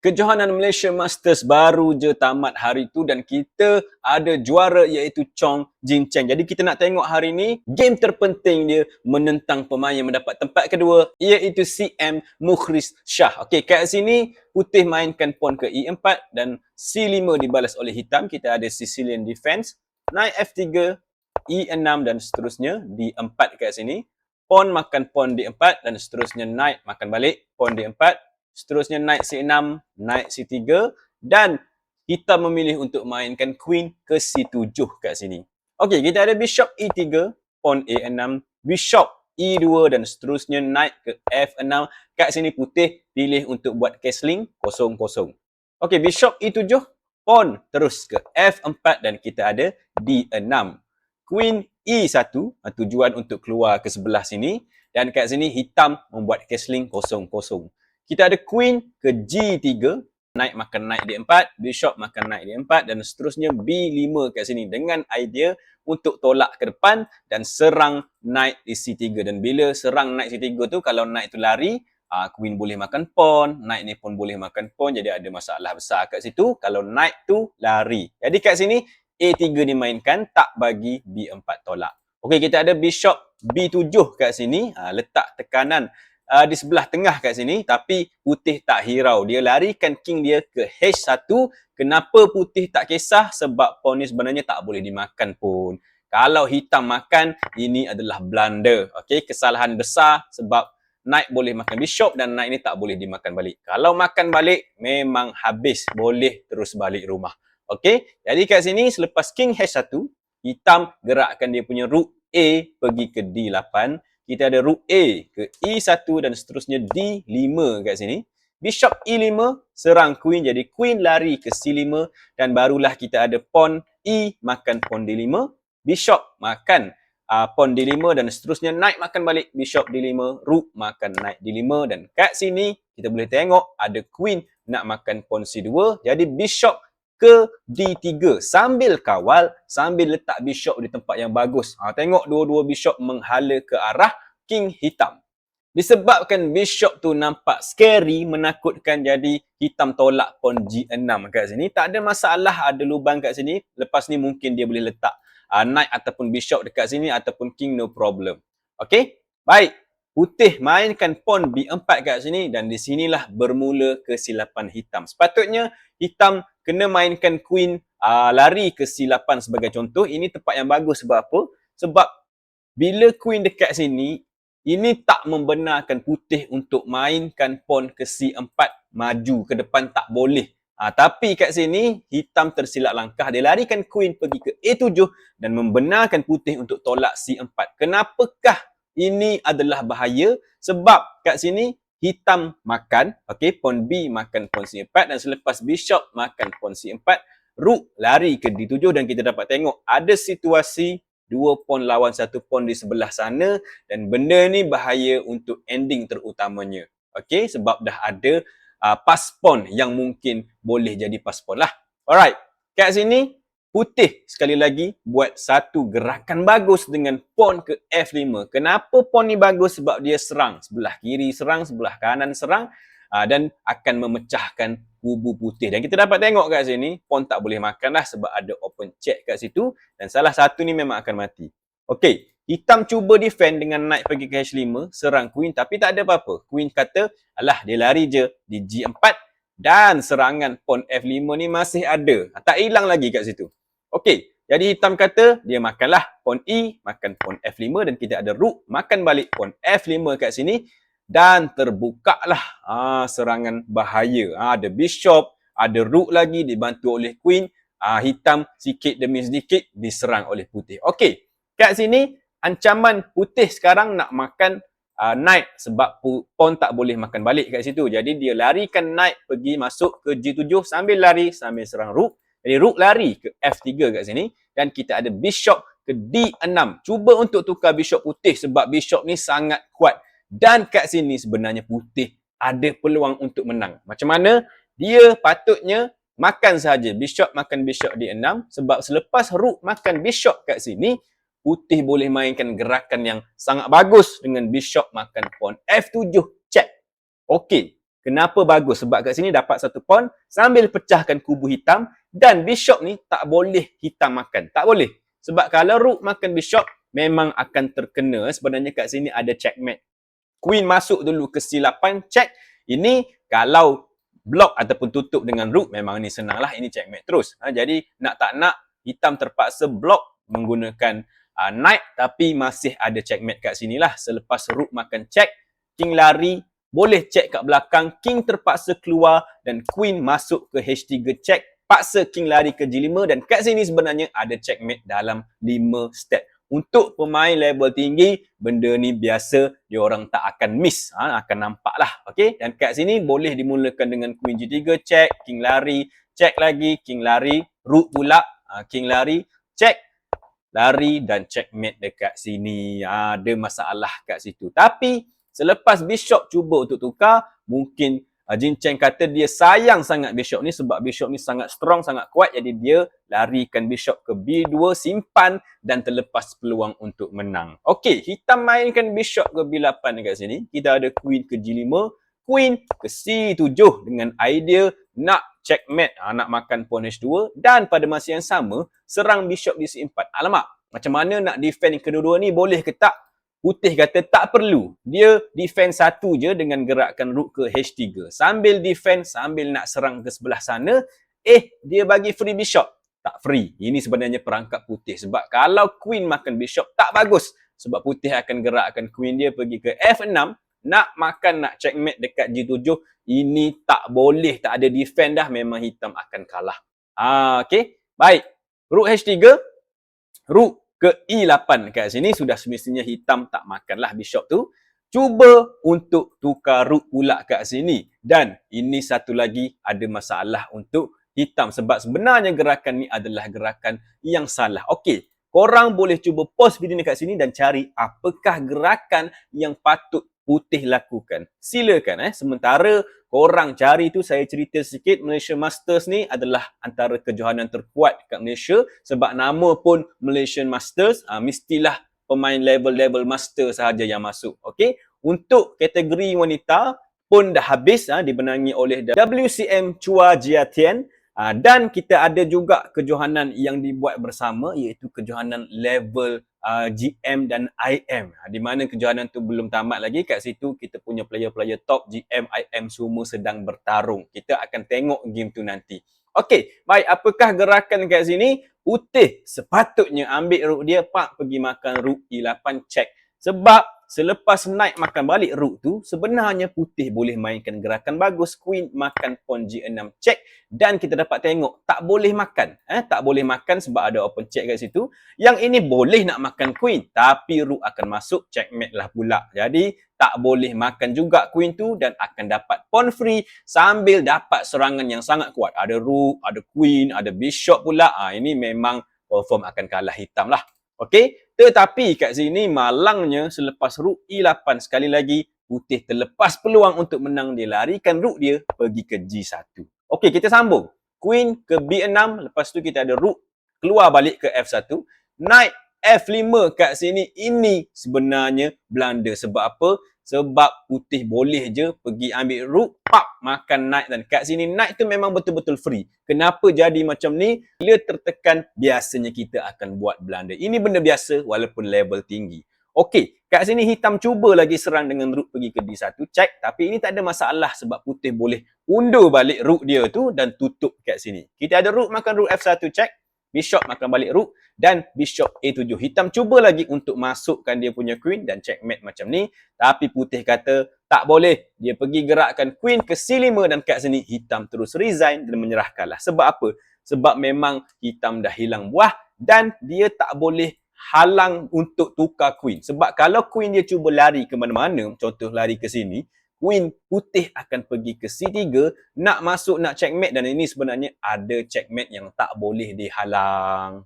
Kejohanan Malaysia Masters baru je tamat hari tu dan kita ada juara iaitu Chong Jin Cheng. Jadi kita nak tengok hari ni game terpenting dia menentang pemain yang mendapat tempat kedua iaitu CM Mukhris Shah. Okey, kat sini putih mainkan pawn ke E4 dan C5 dibalas oleh hitam. Kita ada Sicilian defense, naik F3, E6 dan seterusnya D4 kat sini. Pawn makan pawn D4 dan seterusnya naik makan balik pawn D4. Seterusnya naik C6, naik C3 dan kita memilih untuk mainkan Queen ke C7 kat sini. Okey, kita ada Bishop E3, Pawn A6, Bishop E2 dan seterusnya naik ke F6. Kat sini putih pilih untuk buat castling 0-0. Okey, Bishop E7, Pawn terus ke F4 dan kita ada D6. Queen E1, tujuan untuk keluar ke sebelah sini dan kat sini hitam membuat castling 0-0. Kita ada Queen ke G3, naik makan naik D4, Bishop makan naik D4 dan seterusnya B5 kat sini dengan idea untuk tolak ke depan dan serang naik di C3. Dan bila serang naik C3 tu, kalau naik tu lari, Queen boleh makan pawn, naik ni pun boleh makan pawn, jadi ada masalah besar kat situ kalau naik tu lari. Jadi kat sini A3 dimainkan, tak bagi B4 tolak. Okey, kita ada Bishop B7 kat sini, letak tekanan di sebelah tengah kat sini, tapi putih tak hirau. Dia larikan king dia ke H1. Kenapa putih tak kisah? Sebab pawn ni sebenarnya tak boleh dimakan pun. Kalau hitam makan, ini adalah blunder. Okey, kesalahan besar sebab knight boleh makan bishop dan knight ni tak boleh dimakan balik. Kalau makan balik, memang habis. Boleh terus balik rumah. Okey, jadi kat sini selepas king H1, hitam gerakkan dia punya rook A pergi ke D8. Kita ada rook A ke E1 dan seterusnya D5 kat sini. Bishop E5, serang queen, jadi queen lari ke C5 dan barulah kita ada pawn E makan pawn D5. Bishop makan pawn D5 dan seterusnya knight makan balik bishop D5, rook makan knight D5 dan kat sini kita boleh tengok ada queen nak makan pawn C2. Jadi bishop ke D3 sambil kawal, sambil letak bishop di tempat yang bagus. Tengok dua-dua bishop menghala ke arah king hitam. Disebabkan bishop tu nampak scary, menakutkan, jadi hitam tolak pawn G6 kat sini. Tak ada masalah ada lubang kat sini. Lepas ni mungkin dia boleh letak knight ataupun bishop dekat sini ataupun king, no problem. Okey? Baik. Putih mainkan pawn B4 kat sini dan di sinilah bermula kesilapan hitam. Sepatutnya hitam kena mainkan queen lari ke C8 sebagai contoh. Ini tempat yang bagus sebab apa? Sebab bila queen dekat sini, ini tak membenarkan putih untuk mainkan pawn ke C4 maju ke depan, tak boleh. Tapi kat sini hitam tersilap langkah. Dia larikan queen pergi ke A7 dan membenarkan putih untuk tolak C4. Kenapakah ini adalah bahaya? Sebab kat sini hitam makan, okey, pawn B makan pawn C4 dan selepas bishop makan pawn C4, rook lari ke D7 dan kita dapat tengok ada situasi 2 pawn lawan 1 pawn di sebelah sana dan benda ni bahaya untuk ending terutamanya. Okey, sebab dah ada pas pawn yang mungkin boleh jadi pas pawn lah. Alright, kat sini putih sekali lagi buat satu gerakan bagus dengan pawn ke F5. Kenapa pawn ni bagus? Sebab dia serang. Sebelah kiri serang, sebelah kanan serang dan akan memecahkan kubu putih. Dan kita dapat tengok kat sini, pawn tak boleh makan lah sebab ada open check kat situ dan salah satu ni memang akan mati. Okey, hitam cuba defend dengan knight pergi ke H5, serang queen tapi tak ada apa-apa. Queen kata, alah dia lari je di G4 dan serangan pawn F5 ni masih ada. Tak hilang lagi kat situ. Okey, jadi hitam kata dia makanlah pawn E, makan pawn F5 dan kita ada rook makan balik pawn F5 kat sini dan terbukalah serangan bahaya. Ada bishop, ada rook lagi dibantu oleh queen. Hitam sikit demi sedikit diserang oleh putih. Okey, kat sini ancaman putih sekarang nak makan knight sebab pawn tak boleh makan balik kat situ. Jadi dia larikan knight pergi masuk ke G7 sambil lari sambil serang rook. Jadi rook lari ke F3 kat sini dan kita ada bishop ke D6. Cuba untuk tukar bishop putih sebab bishop ni sangat kuat. Dan kat sini sebenarnya putih ada peluang untuk menang. Macam mana? Dia patutnya makan saja. Bishop makan bishop D6 sebab selepas rook makan bishop kat sini, putih boleh mainkan gerakan yang sangat bagus dengan bishop makan pawn F7 check. Okey. Kenapa bagus? Sebab kat sini dapat 1 pawn sambil pecahkan kubu hitam dan bishop ni tak boleh hitam makan. Tak boleh. Sebab kalau rook makan bishop, memang akan terkena. Sebenarnya kat sini ada checkmate. Queen masuk dulu ke C8, check. Ini kalau block ataupun tutup dengan rook, memang ni senang lah. Ini checkmate terus. Jadi nak tak nak, hitam terpaksa block menggunakan knight, tapi masih ada checkmate kat sini lah. Selepas rook makan check, king lari, boleh check kat belakang, king terpaksa keluar dan queen masuk ke H3 check, paksa king lari ke G5 dan kat sini sebenarnya ada checkmate dalam 5 step. Untuk pemain level tinggi, benda ni biasa diorang tak akan miss, akan nampak lah. Okay? Dan kat sini boleh dimulakan dengan queen G3 check, king lari, check lagi, king lari, rook pula, king lari, check, lari dan checkmate dekat sini. Ada masalah kat situ. Tapi selepas bishop cuba untuk tukar, mungkin Jin Cheng kata dia sayang sangat bishop ni sebab bishop ni sangat strong, sangat kuat. Jadi dia larikan bishop ke B2, simpan dan terlepas peluang untuk menang. Okey, hitam mainkan bishop ke B8 dekat sini. Kita ada queen ke G5, queen ke C7 dengan idea nak checkmate, nak makan pawn H2 dan pada masa yang sama serang bishop di C4. Alamak, macam mana nak defend kedua-dua ni, boleh ke tak? Putih kata tak perlu. Dia defend satu je dengan gerakkan rook ke H3. Sambil defend, sambil nak serang ke sebelah sana, dia bagi free bishop. Tak free. Ini sebenarnya perangkap putih. Sebab kalau queen makan bishop, tak bagus. Sebab putih akan gerakkan queen dia pergi ke F6. Nak makan, nak checkmate dekat G7. Ini tak boleh. Tak ada defend dah. Memang hitam akan kalah. Okay. Baik. Rook H3. Rook ke E8 kat sini sudah semestinya hitam tak makanlah bishop tu. Cuba untuk tukar rook pula kat sini. Dan ini satu lagi ada masalah untuk hitam. Sebab sebenarnya gerakan ni adalah gerakan yang salah. Okey, korang boleh cuba pause video ni kat sini dan cari apakah gerakan yang patut putih lakukan. Silakan. Sementara korang cari tu, saya cerita sikit. Malaysia Masters ni adalah antara kejohanan terkuat kat Malaysia. Sebab nama pun Malaysian Masters, mestilah pemain level-level master sahaja yang masuk. Okey, untuk kategori wanita pun dah habis, dibenangi oleh WCM Chua Jia Tian. Dan kita ada juga kejohanan yang dibuat bersama, iaitu kejohanan level GM dan IM. Di mana kejohanan tu belum tamat lagi. Kat situ kita punya player-player top GM, IM semua sedang bertarung. Kita akan tengok game tu nanti. Okey, baik. Apakah gerakan kat sini? Putih sepatutnya ambil rook dia, pergi makan rook E8 check. Sebab selepas knight makan balik rook tu, sebenarnya putih boleh mainkan gerakan bagus. Queen makan pawn G6 check. Dan kita dapat tengok, tak boleh makan. Tak boleh makan sebab ada open check kat situ. Yang ini boleh nak makan queen. Tapi rook akan masuk, checkmate lah pula. Jadi, tak boleh makan juga queen tu dan akan dapat pawn free sambil dapat serangan yang sangat kuat. Ada rook, ada queen, ada bishop pula. Ini memang confirm akan kalah hitam lah. Okey, tetapi kat sini malangnya selepas rook E8 sekali lagi, putih terlepas peluang untuk menang. Dia larikan rook dia pergi ke G1. Okey, kita sambung. Queen ke B6, lepas tu kita ada rook keluar balik ke F1. Knight F5 kat sini, ini sebenarnya blunder. Sebab apa? Sebab putih boleh je pergi ambil rook, makan knight. Dan kat sini knight tu memang betul-betul free. Kenapa jadi macam ni? Bila tertekan, biasanya kita akan buat blunder. Ini benda biasa walaupun level tinggi. Okey, kat sini hitam cuba lagi serang dengan rook pergi ke D1 check. Tapi ini tak ada masalah sebab putih boleh undur balik rook dia tu dan tutup kat sini. Kita ada rook makan rook F1 check. Bishop makan balik rook dan bishop A7. Hitam cuba lagi untuk masukkan dia punya queen dan checkmate macam ni. Tapi putih kata tak boleh. Dia pergi gerakkan queen ke C5 dan kat sini hitam terus resign dan menyerah kalah. Sebab apa? Sebab memang hitam dah hilang buah dan dia tak boleh halang untuk tukar queen. Sebab kalau queen dia cuba lari ke mana-mana, contoh lari ke sini, queen putih akan pergi ke C3, nak masuk, nak checkmate dan ini sebenarnya ada checkmate yang tak boleh dihalang.